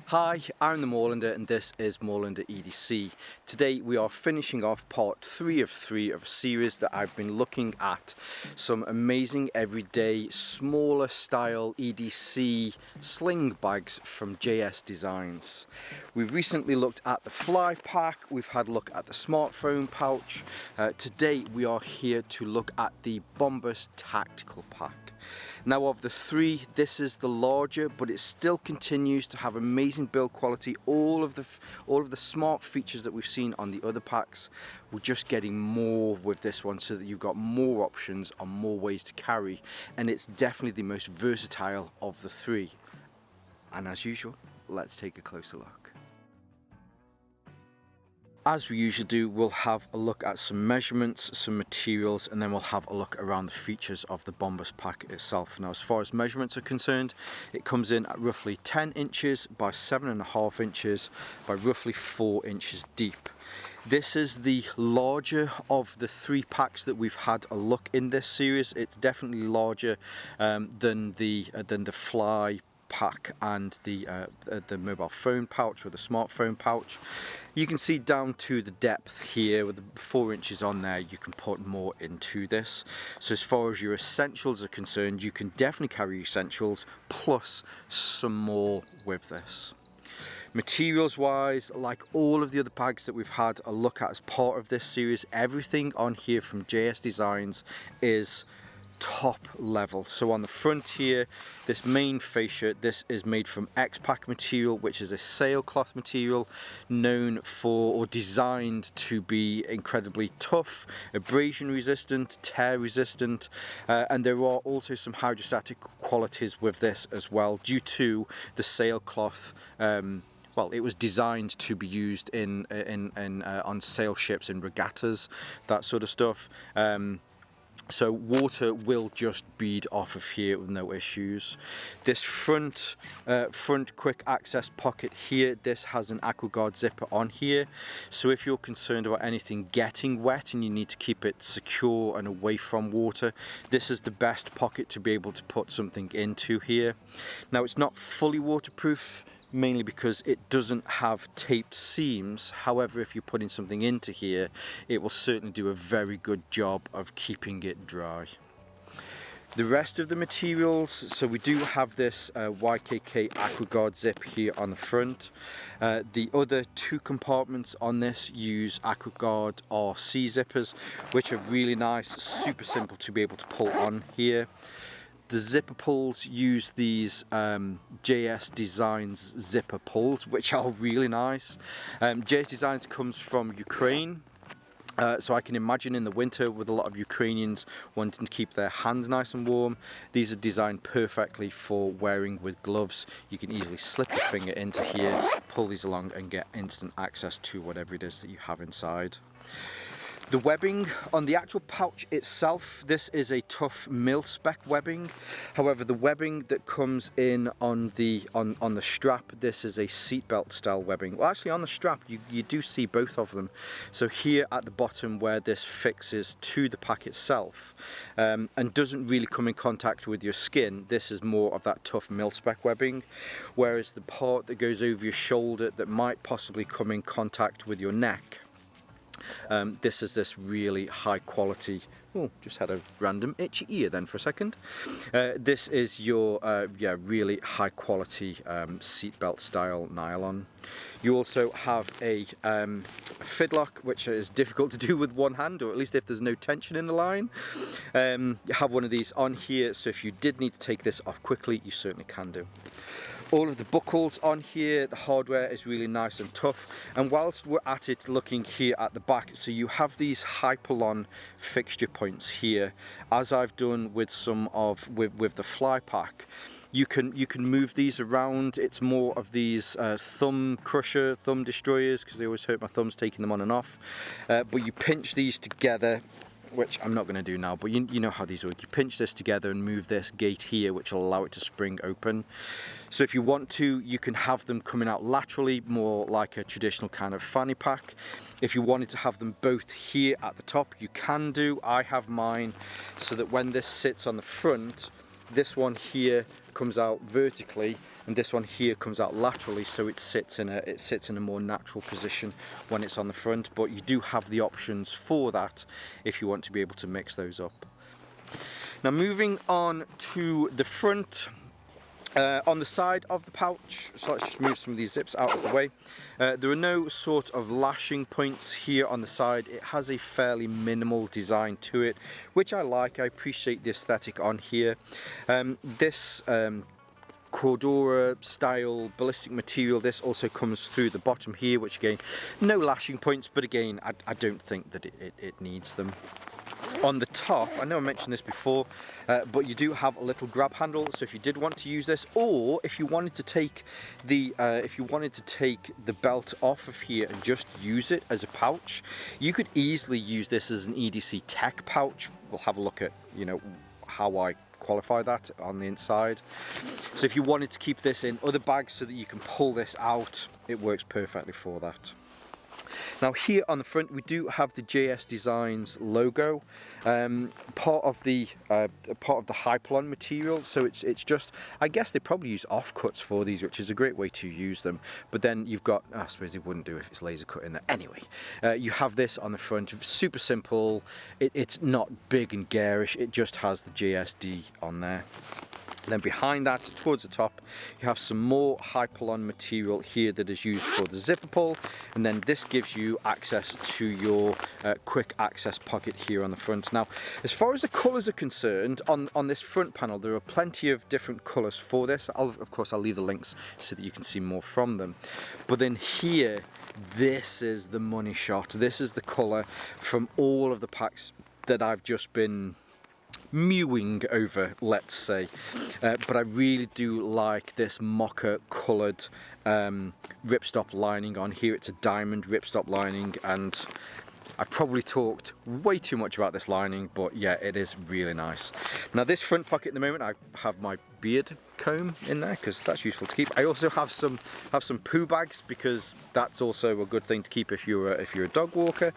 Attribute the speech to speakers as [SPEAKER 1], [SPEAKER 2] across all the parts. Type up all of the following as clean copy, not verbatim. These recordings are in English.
[SPEAKER 1] Hi, I'm the Moorlander and this is Moorlander EDC. Today we are finishing off part 3 of a series that I've been looking at some amazing everyday smaller style EDC sling bags from JS Designs. We've recently looked at the fly pack, we've had a look at the smartphone pouch. Today we are here to look at the Bombus tactical pack. Now of the three, this is the larger, but it still continues to have amazing build quality. All of the smart features that we've seen on the other packs, we're just getting more with this one so that you've got more options and more ways to carry, and it's definitely the most versatile of the three. And as usual, let's take a closer look. As we usually do, we'll have a look at some measurements, some materials, and then we'll have a look around the features of the Bombus pack itself. Now, as far as measurements are concerned, it comes in at roughly 10 inches by 7.5 inches by roughly 4 inches deep. This is the larger of the three packs that we've had a look in this series. It's definitely larger than the fly pack and the mobile phone pouch or the smartphone pouch. You can see down to the depth here with the 4 inches on there, you can put more into this. So as far as your essentials are concerned, you can definitely carry essentials plus some more with this. Materials wise, like all of the other bags that we've had a look at as part of this series, everything on here from JS Designs is top level. So on the front here, this main fascia, this is made from X-Pack material, which is a sailcloth material known for or designed to be incredibly tough, abrasion resistant, tear resistant, and there are also some hydrostatic qualities with this as well due to the sailcloth. Well, it was designed to be used on sail ships in regattas, that sort of stuff. So water will just bead off of here with no issues. This front quick access pocket here, this has an AquaGuard zipper on here. So if you're concerned about anything getting wet and you need to keep it secure and away from water, this is the best pocket to be able to put something into here. Now it's not fully waterproof, mainly because it doesn't have taped seams. However, if you're putting something into here, it will certainly do a very good job of keeping it dry. The rest of the materials, so we do have this YKK AquaGuard zip here on the front. The other two compartments on this use AquaGuard RC zippers, which are really nice, super simple to be able to pull on here. The zipper pulls use these JS Designs zipper pulls, which are really nice. JS Designs comes from Ukraine, so I can imagine in the winter with a lot of Ukrainians wanting to keep their hands nice and warm, these are designed perfectly for wearing with gloves. You can easily slip your finger into here, pull these along and get instant access to whatever it is that you have inside. The webbing on the actual pouch itself, this is a tough mil-spec webbing. However, the webbing that comes in on the strap, this is a seatbelt style webbing. Well, actually on the strap, you do see both of them. So here at the bottom where this fixes to the pack itself and doesn't really come in contact with your skin, this is more of that tough mil-spec webbing. Whereas the part that goes over your shoulder that might possibly come in contact with your neck, this is this really high quality. Oh, just had a random itchy ear then for a second. This is your really high quality seatbelt style nylon. You also have a fidlock, which is difficult to do with one hand, or at least if there's no tension in the line. You have one of these on here, so if you did need to take this off quickly, you certainly can do. All of the buckles on here, the hardware is really nice and tough. And whilst we're at it, looking here at the back, so you have these Hyperlon fixture points here, as I've done with some of with the fly pack. You can move these around. It's more of these thumb destroyers, because they always hurt my thumbs taking them on and off. But you pinch these together, which I'm not going to do now, but you know how these work. You pinch this together and move this gate here, which will allow it to spring open. So if you want to, you can have them coming out laterally, more like a traditional kind of fanny pack. If you wanted to have them both here at the top, you can do. I have mine so that when this sits on the front, this one here comes out vertically and this one here comes out laterally, so it sits in a more natural position when it's on the front. But you do have the options for that if you want to be able to mix those up. Now moving on to the front. On the side of the pouch, so let's just move some of these zips out of the way. There are no sort of lashing points here on the side. It has a fairly minimal design to it, which I like. I appreciate the aesthetic on here. This Cordura style ballistic material, this also comes through the bottom here, which again, no lashing points, but again, I don't think that it needs them. On the top, I know I mentioned this before, but you do have a little grab handle. So if you did want to use this, or if you wanted to take the belt off of here and just use it as a pouch, you could easily use this as an EDC Tech pouch. We'll have a look at, you know, how I qualify that on the inside. So if you wanted to keep this in other bags so that you can pull this out, it works perfectly for that. Now here on the front we do have the JS Designs logo, part of the Hypalon material. So it's just, I guess they probably use offcuts for these, which is a great way to use them. But then you've got, I suppose they wouldn't do if it's laser cut in there. Anyway, you have this on the front, super simple. It's not big and garish. It just has the JSD on there. Then behind that, towards the top, you have some more Hypalon material here that is used for the zipper pull, and then this gives you access to your quick access pocket here on the front. Now, as far as the colours are concerned, on this front panel, there are plenty of different colours for this. Of course, I'll leave the links so that you can see more from them. But then here, this is the money shot. This is the colour from all of the packs that I've just been mewing over, let's say, but I really do like this mocha coloured ripstop lining on here. It's a diamond ripstop lining, and I've probably talked way too much about this lining, but yeah, it is really nice. Now this front pocket at the moment, I have my beard comb in there because that's useful to keep. I also have some poo bags because that's also a good thing to keep if you're a dog walker.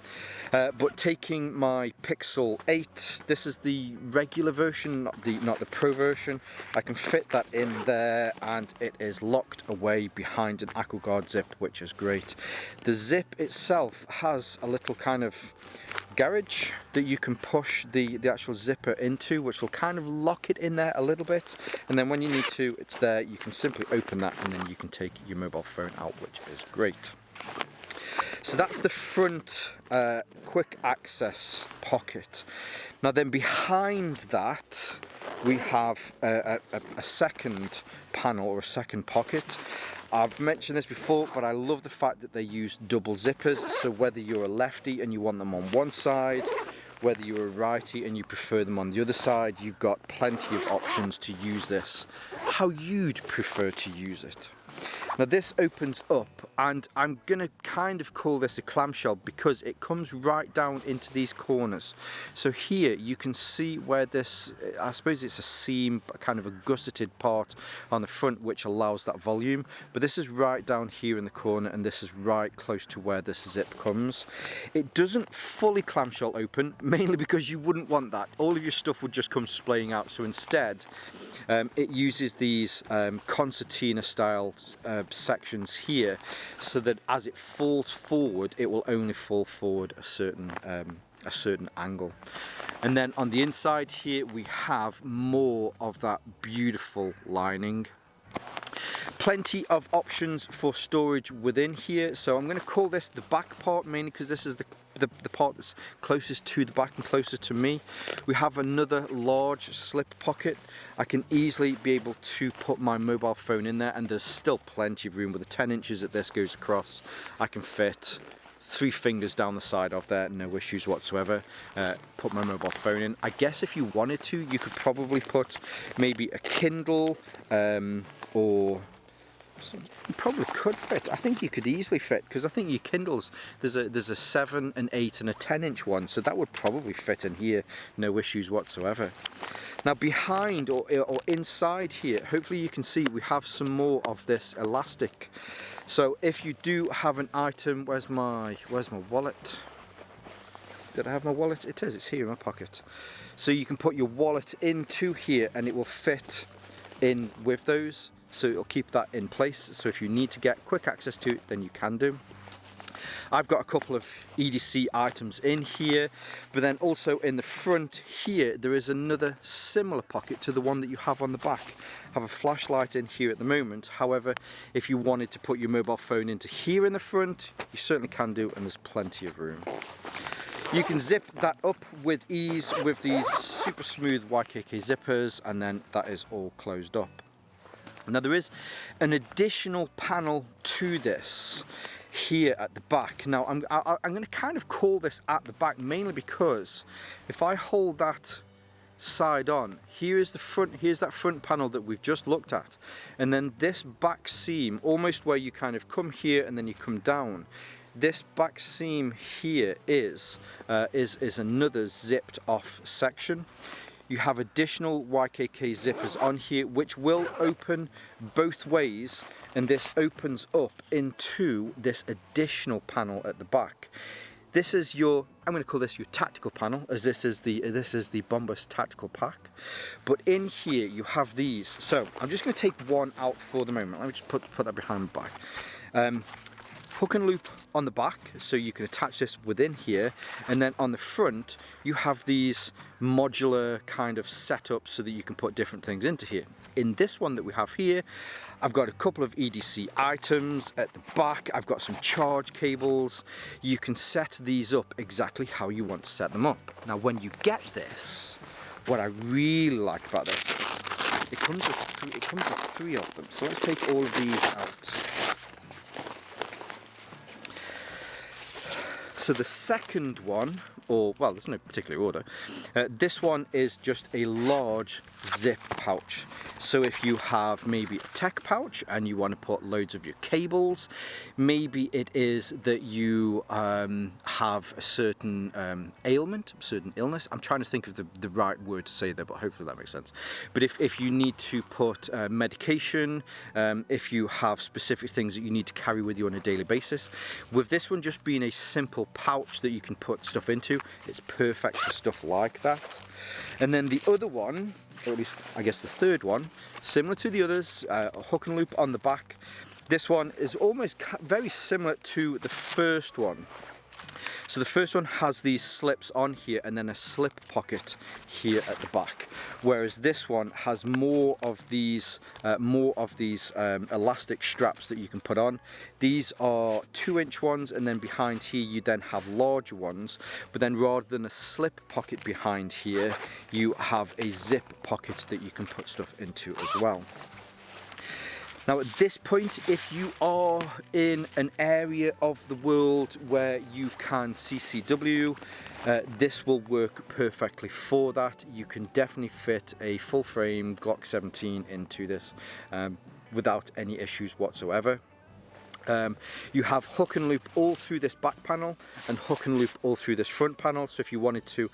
[SPEAKER 1] But taking my Pixel 8, this is the regular version, not the Pro version. I can fit that in there, and it is locked away behind an AquaGuard zip, which is great. The zip itself has a little kind of garage that you can push the actual zipper into, which will kind of lock it in there a little bit, and then when you need to, it's there. You can simply open that and then you can take your mobile phone out, which is great. So that's the front quick access pocket. Now then behind that we have a second panel, or a second pocket. I've mentioned this before, but I love the fact that they use double zippers, so whether you're a lefty and you want them on one side, whether you're a righty and you prefer them on the other side, you've got plenty of options to use this how you'd prefer to use it. Now this opens up, and I'm gonna kind of call this a clamshell because it comes right down into these corners. So here you can see where this, I suppose it's a seam, kind of a gusseted part on the front which allows that volume, but this is right down here in the corner, and this is right close to where this zip comes. It doesn't fully clamshell open, mainly because you wouldn't want that. All of your stuff would just come splaying out, so instead it uses these concertina style sections here, so that as it falls forward, it will only fall forward a certain angle. And then on the inside here we have more of that beautiful lining. Plenty of options for storage within here, so I'm going to call this the back part, mainly because this is the part that's closest to the back and closest to me. We have another large slip pocket. I can easily be able to put my mobile phone in there, and there's still plenty of room. With the 10 inches that this goes across, I can fit 3 fingers down the side of there, no issues whatsoever. Put my mobile phone in. I guess if you wanted to, you could probably put maybe a Kindle or you probably could fit. I think you could easily fit, because I think your Kindles, there's a 7, an 8 and a 10-inch one, so that would probably fit in here, no issues whatsoever. Now behind or inside here, hopefully you can see we have some more of this elastic. So if you do have an item, where's my wallet? Did I have my wallet? It is, it's here in my pocket. So you can put your wallet into here and it will fit in with those, so it'll keep that in place. So if you need to get quick access to it, then you can do. I've got a couple of EDC items in here, but then also in the front here there is another similar pocket to the one that you have on the back. I have a flashlight in here at the moment. However, if you wanted to put your mobile phone into here in the front, you certainly can do, and there's plenty of room. You can zip that up with ease with these super smooth YKK zippers, and then that is all closed up. Now there is an additional panel to this here at the back. Now I'm going to kind of call this at the back, mainly because if I hold that side on, here is the front, here's that front panel that we've just looked at, and then this back seam, almost where you kind of come here and then you come down, this back seam here is another zipped off section. You have additional YKK zippers on here which will open both ways, and this opens up into this additional panel at the back. This is your, I'm going to call this your tactical panel, as this is the Bombus tactical pack. But in here you have these. So I'm just going to take one out for the moment. Let me just put that behind my back. Hook and loop on the back, so you can attach this within here, and then on the front you have these modular kind of setups so that you can put different things into here. In this one that we have here, I've got a couple of EDC items at the back. I've got some charge cables. You can set these up exactly how you want to set them up. Now when you get this, what I really like about this is it comes with three of them. So let's take all of these out. So the second one, or well, there's no particular order, this one is just a large zip pouch. So if you have maybe a tech pouch and you want to put loads of your cables, maybe it is that you have a certain ailment, certain illness. I'm trying to think of the right word to say there, but hopefully that makes sense. But if you need to put medication, if you have specific things that you need to carry with you on a daily basis, with this one just being a simple pouch that you can put stuff into, it's perfect for stuff like that. And then the other one, or at least I guess the third one, similar to the others, a hook and loop on the back. This one is almost very similar to the first one. So the first one has these slips on here and then a slip pocket here at the back, whereas this one has more of these elastic straps that you can put on. These are 2-inch ones, and then behind here you then have larger ones, but then rather than a slip pocket behind here, you have a zip pocket that you can put stuff into as well. Now at this point, if you are in an area of the world where you can CCW, this will work perfectly for that. You can definitely fit a full frame Glock 17 into this without any issues whatsoever. You have hook and loop all through this back panel and hook and loop all through this front panel, so if you wanted to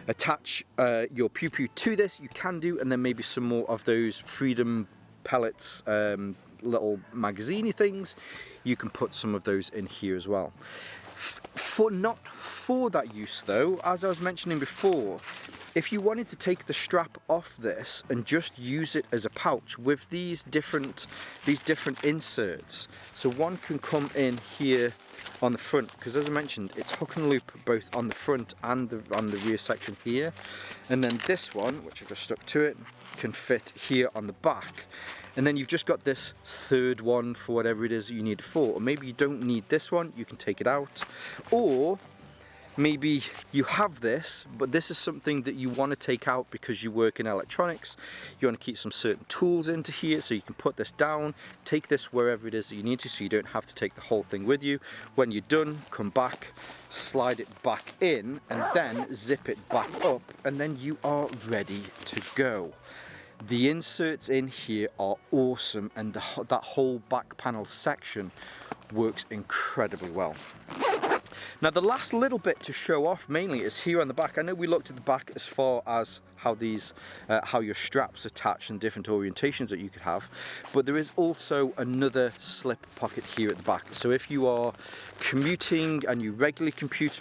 [SPEAKER 1] attach your pew pew to this, you can do, and then maybe some more of those Freedom pellets, little magazine-y things, you can put some of those in here as well. Not for that use though, as I was mentioning before, if you wanted to take the strap off this and just use it as a pouch with these different inserts, so one can come in here on the front, because as I mentioned, it's hook and loop both on the front and on the rear section here, and then this one, which I've just stuck to it, can fit here on the back, and then you've just got this third one for whatever it is that you need it for. Or maybe you don't need this one, you can take it out, or maybe you have this, but this is something that you want to take out because you work in electronics. You want to keep some certain tools into here, so you can put this down, take this wherever it is that you need to, so you don't have to take the whole thing with you. When you're done, come back, slide it back in, and then zip it back up, and then you are ready to go. The inserts in here are awesome, and that whole back panel section works incredibly well. Now the last little bit to show off mainly is here on the back. I know we looked at the back as far as how these, how your straps attach and different orientations that you could have, but there is also another slip pocket here at the back. So if you are commuting and you regularly commute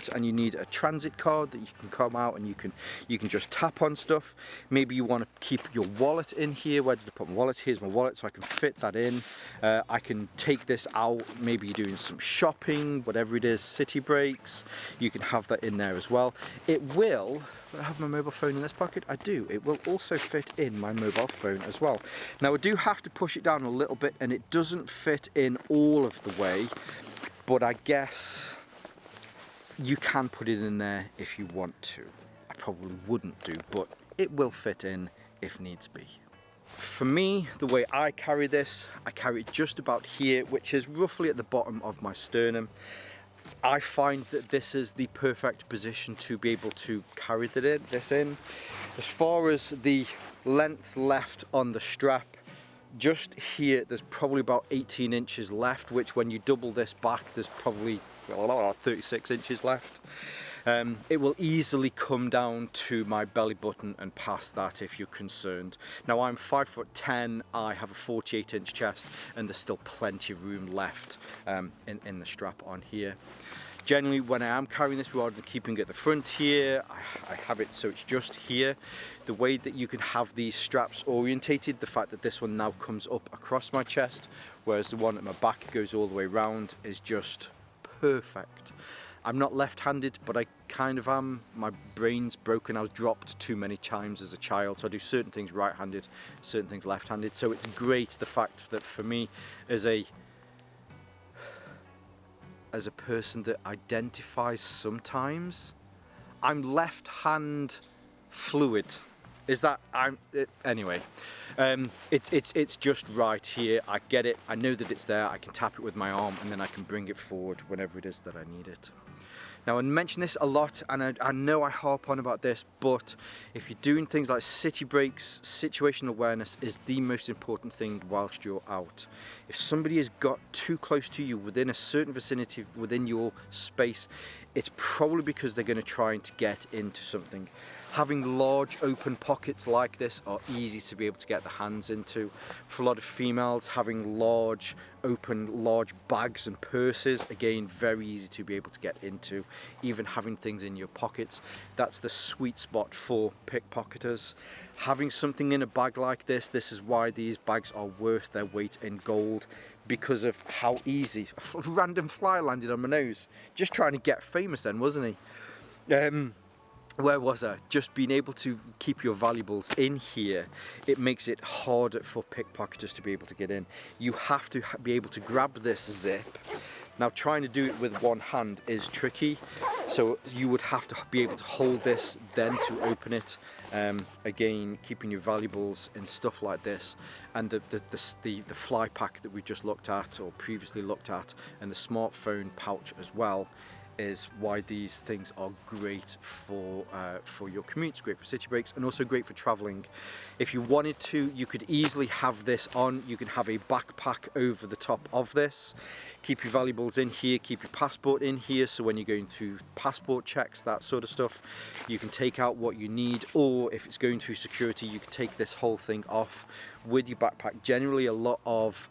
[SPEAKER 1] and you need a transit card that you can come out and you can just tap on stuff. Maybe you want to keep your wallet in here. Where did I put my wallet? Here's my wallet, so I can fit that in. I can take this out. Maybe you're doing some shopping, whatever it is, city breaks. You can have that in there as well. It will. I have my mobile phone in this pocket. I do. It will also fit in my mobile phone as well. Now I do have to push it down a little bit, and it doesn't fit in all of the way, but I guess you can put it in there if you want to. I probably wouldn't do, but it will fit in if needs be. For me, the way I carry this, I carry it just about here, which is roughly at the bottom of my sternum. I find that this is the perfect position to be able to carry this in. As far as the length left on the strap, just here there's probably about 18 inches left, which when you double this back there's probably 36 inches left. It will easily come down to my belly button and past that if you're concerned. Now I'm 5'10", I have a 48-inch chest, and there's still plenty of room left in the strap on here. Generally, when I am carrying this, rather than keeping it at the front here, I have it so it's just here. The way that you can have these straps orientated, the fact that this one now comes up across my chest, whereas the one at my back goes all the way around, is just perfect. I'm not left-handed, but I kind of am. My brain's broken. I was dropped too many times as a child, so I do certain things right-handed, certain things left-handed. So it's great, the fact that for me, as a person that identifies sometimes, I'm left-hand fluid. Is that anyway? It's just right here. I get it. I know that it's there. I can tap it with my arm, and then I can bring it forward whenever it is that I need it. Now I mention this a lot, and I know I harp on about this, but if you're doing things like city breaks, situational awareness is the most important thing whilst you're out. If somebody has got too close to you within a certain vicinity within your space, it's probably because they're going to try to get into something. Having large open pockets like this are easy to be able to get the hands into. For a lot of females, having large bags and purses, again, very easy to be able to get into. Even having things in your pockets, that's the sweet spot for pickpocketers. Having something in a bag like this is why these bags are worth their weight in gold, because of how easy. A random fly landed on my nose. Just trying to get famous then, wasn't he? Where was I? Just being able to keep your valuables in here, it makes it harder for pickpocketers to be able to get in. You have to be able to grab this zip. Now trying to do it with one hand is tricky, so you would have to be able to hold this then to open it. Again, keeping your valuables and stuff like this, and the fly pack that we just looked at or previously looked at, and the smartphone pouch as well, is why these things are great for your commutes, great for city breaks, and also great for traveling. If you wanted to, you could easily have this on. You can have a backpack over the top of this. Keep your valuables in here, keep your passport in here, so when you're going through passport checks, that sort of stuff, you can take out what you need, or if it's going through security, you can take this whole thing off with your backpack. Generally, a lot of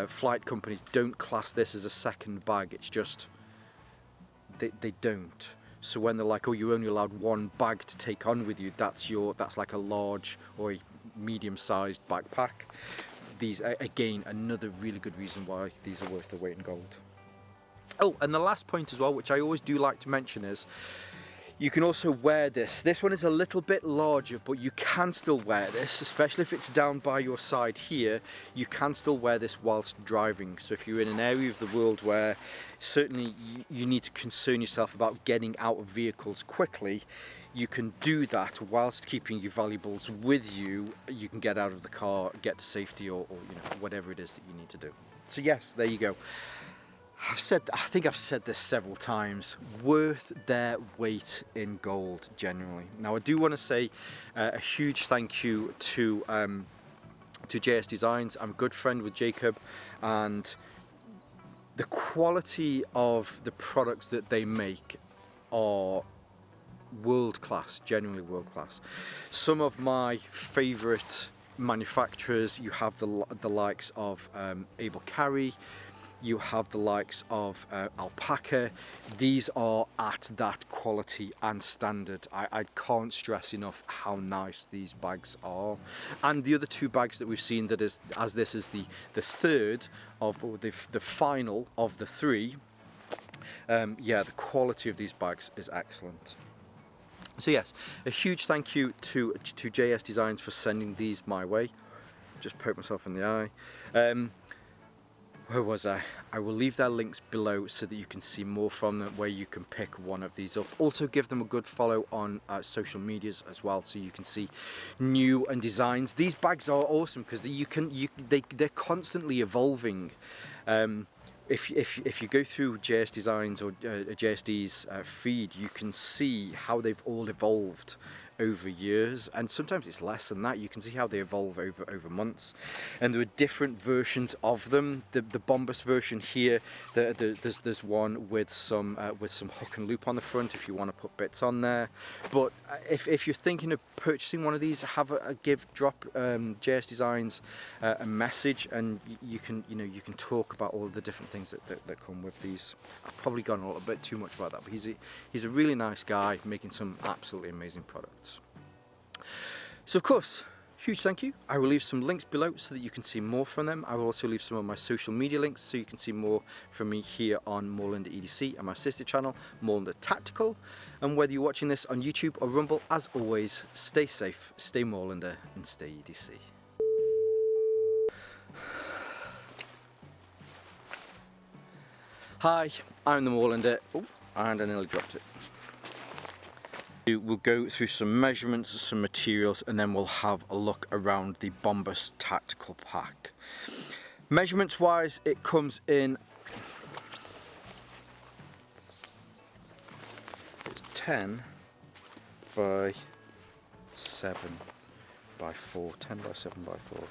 [SPEAKER 1] flight companies don't class this as a second bag. It's just they don't. So when they're like, oh, you're only allowed one bag to take on with you, that's like a large or a medium-sized backpack. These are, again, another really good reason why these are worth their weight in gold. Oh, and the last point as well, which I always do like to mention, is you can also wear this. This one is a little bit larger, but you can still wear this, especially if it's down by your side here. You can still wear this whilst driving. So if you're in an area of the world where certainly you need to concern yourself about getting out of vehicles quickly, you can do that whilst keeping your valuables with you. You can get out of the car, get to safety, or you know, whatever it is that you need to do. So yes, there you go. I think I've said this several times, worth their weight in gold, genuinely. Now I do want to say a huge thank you to JS Designs. I'm a good friend with Jacob, and the quality of the products that they make are world class, genuinely world class. Some of my favorite manufacturers, you have the likes of Able Carry, you have the likes of Alpaca. These are at that quality and standard. I can't stress enough how nice these bags are. And the other two bags that we've seen, that is, as this is the third of, or the final of the three, yeah, the quality of these bags is excellent. So yes, a huge thank you to JS Designs for sending these my way. Just poked myself in the eye. Where was I? I will leave their links below so that you can see more from them, where you can pick one of these up. Also give them a good follow on social medias as well, so you can see new and designs. These bags are awesome because they're constantly evolving. If you go through JS Designs or JSD's feed, you can see how they've all evolved over years, and sometimes it's less than that. You can see how they evolve over months, and there are different versions of them. The Bombus version here, there's one with some hook and loop on the front if you want to put bits on there. But if you're thinking of purchasing one of these, have drop JS Designs a message, and you can talk about all the different things that come with these. I've probably gone a little bit too much about that, but he's a really nice guy making some absolutely amazing products. So of course, huge thank you. I will leave some links below so that you can see more from them. I will also leave some of my social media links so you can see more from me here on Moorlander EDC and my sister channel, Moorlander Tactical. And whether you're watching this on YouTube or Rumble, as always, stay safe, stay Moorlander, and stay EDC. Hi, I'm the Moorlander. Oh, and I nearly dropped it. We'll go through some measurements, some materials, and then we'll have a look around the Bombus Tactical Pack. Measurements wise, it comes in, it's 10 by 7 by 4, 10 by 7 by 4.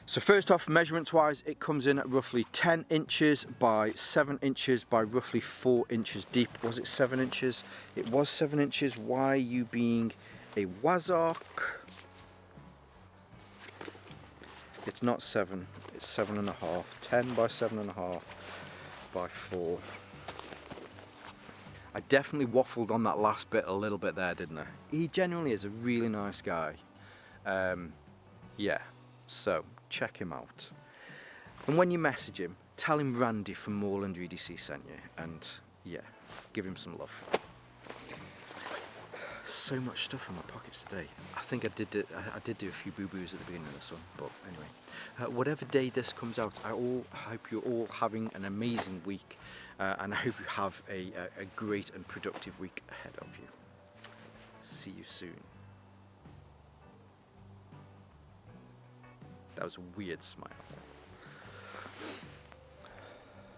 [SPEAKER 1] So first off, measurements wise, it comes in at roughly 10 inches by 7 inches by roughly 4 inches deep. Was it 7 inches? It was 7 inches. Why are you being a wazark? It's not 7, it's 7.5. 10 by 7.5 by 4. I definitely waffled on that last bit a little bit there, didn't I? He genuinely is a really nice guy. Yeah, so check him out. And when you message him, tell him Randy from Moorlander EDC sent you, and yeah, give him some love. So much stuff in my pockets today. I think I did do a few boo-boos at the beginning of this one, but anyway. Whatever day this comes out, I hope you're all having an amazing week, and I hope you have a great and productive week ahead of you. See you soon. That was a weird smile.